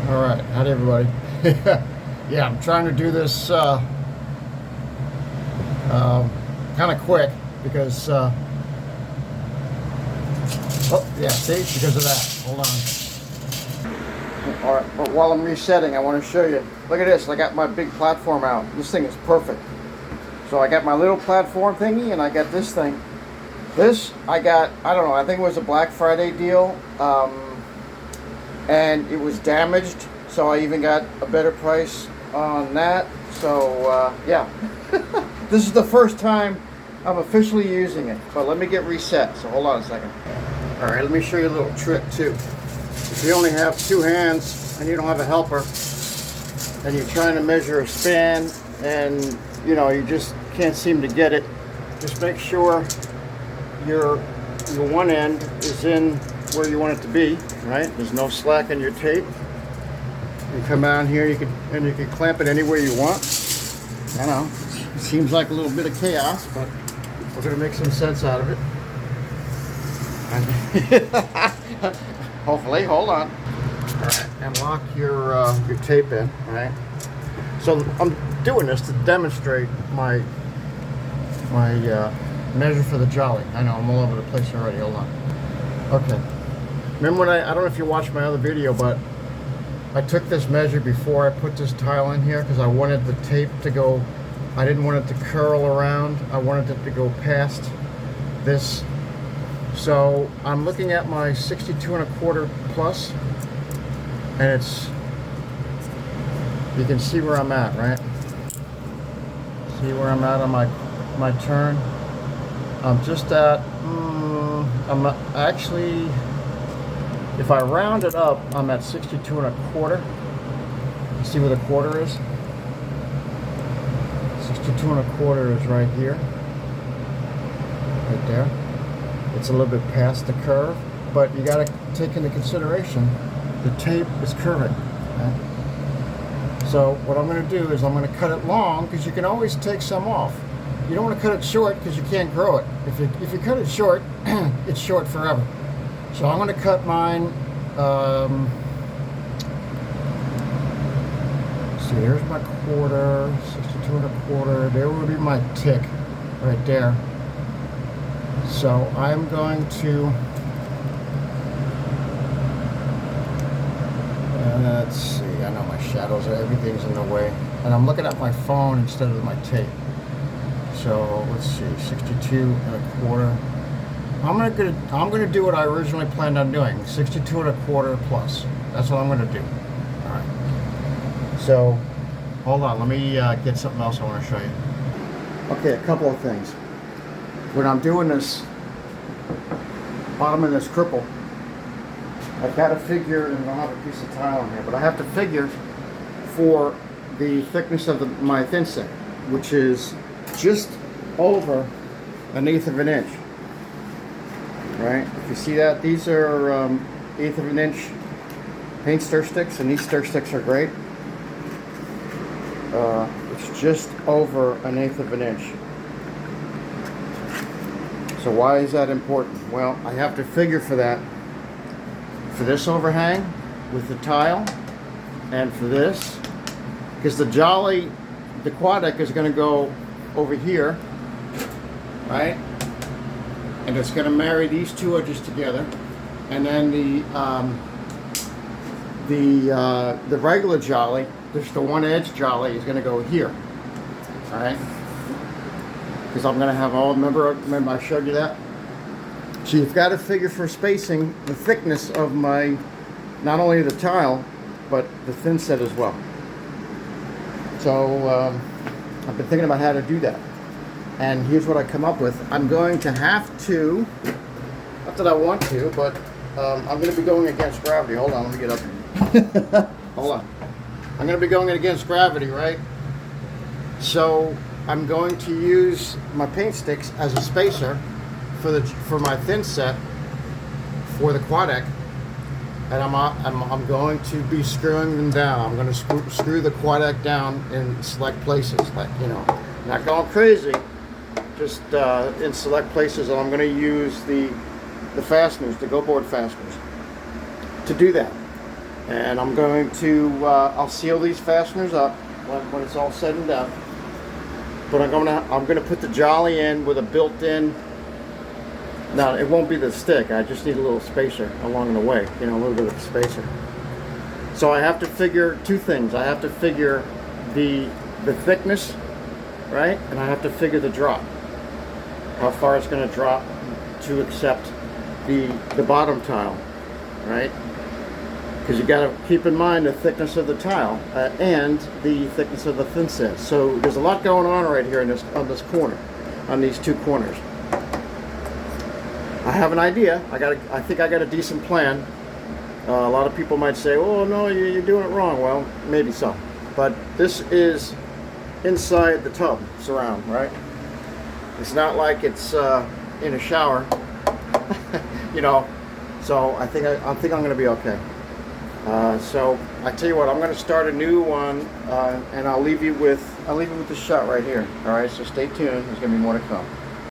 All right, howdy everybody. Yeah, I'm trying to do this kind of quick because, oh yeah, see, because of that. Hold on. All right, but while I'm resetting, I want to show you. Look at this. I got my big platform out. This thing is perfect. So I got my little platform thingy, and I got this thing. This I got. I don't know. I think it was a Black Friday deal. And it was damaged, so I even got a better price on that. So yeah, this is the first time I'm officially using it, but let me get reset, so hold on a second. All right, let me show you a little trick too. If you only have two hands and you don't have a helper and you're trying to measure a span and you know you just can't seem to get it, just make sure your one end is in where you want it to be, right? There's no slack in your tape. You come down here, you can clamp it anywhere you want. I know, it seems like a little bit of chaos, but we're gonna make some sense out of it. Hopefully, hold on. All right, and lock your tape in, right? So I'm doing this to demonstrate my measure for the jolly. I know I'm all over the place already. Hold on. Okay. Remember when I don't know if you watched my other video, but I took this measure before I put this tile in here because I wanted the tape to go, I didn't want it to curl around. I wanted it to go past this. So I'm looking at my 62¼ plus, and it's, you can see where I'm at, right? See where I'm at on my turn? I'm just at, I'm actually, if I round it up, I'm at 62¼ See where the quarter is? 62¼ is right here. Right there. It's a little bit past the curve, but you got to take into consideration the tape is curving. Okay? So what I'm going to do is I'm going to cut it long because you can always take some off. You don't want to cut it short because you can't grow it. If you cut it short, it's short forever. So I'm going to cut mine. See, there's my quarter, 62¼ There will be my tick right there. So I'm going to, let's see, I know my shadows, everything's in the way. And I'm looking at my phone instead of my tape. So let's see, 62¼ I'm gonna do what I originally planned on doing, 62¼ plus. That's what I'm gonna do. All right. So, hold on. Let me get something else I want to show you. Okay, a couple of things. When I'm doing this, bottom of this cripple, I've got to figure, and I don't have a piece of tile in here, but I have to figure for the thickness of my thin set, which is just over 1/8 of an inch. Right? If you see that, these are 1/8 of an inch paint stir sticks, and these stir sticks are great. It's just over 1/8 of an inch. So why is that important? Well, I have to figure for that, for this overhang with the tile, and for this, because the jolly, the Quadec is going to go over here, right? And it's going to marry these two edges together, and then the regular jolly, just the one edge jolly, is going to go here. All right, because I'm going to have all. Remember I showed you that. So you've got to figure for spacing the thickness of my, not only the tile, but the thin set as well. So I've been thinking about how to do that. And here's what I come up with. I'm going to have to, not that I want to, but I'm going to be going against gravity. Hold on, let me get up here. Hold on. I'm going to be going against gravity, right? So I'm going to use my paint sticks as a spacer for my thin set for the Quadec, and I'm going to be screwing them down. I'm going to screw the Quadec down in select places, like, you know, not going crazy, just in select places. And I'm going to use the fasteners, the go board fasteners, to do that. And I'm going to, I'll seal these fasteners up when it's all said and done. But I'm gonna put the jolly in with a built-in. Now it won't be the stick. I just need a little spacer along the way, you know, a little bit of a spacer. So I have to figure two things. I have to figure the thickness, right, and I have to figure the drop. How far it's going to drop to accept the bottom tile, right? Because you got to keep in mind the thickness of the tile and the thickness of the thin set. So there's a lot going on right here in on this corner, on these two corners. I have an idea. I think I got a decent plan. A lot of people might say, "Oh no, you're doing it wrong." Well, maybe so. But this is inside the tub surround, right? It's not like it's in a shower, you know. So I think I'm going to be okay. So I tell you what, I'm going to start a new one, and I'll leave you with the shot right here. All right, so stay tuned. There's going to be more to come.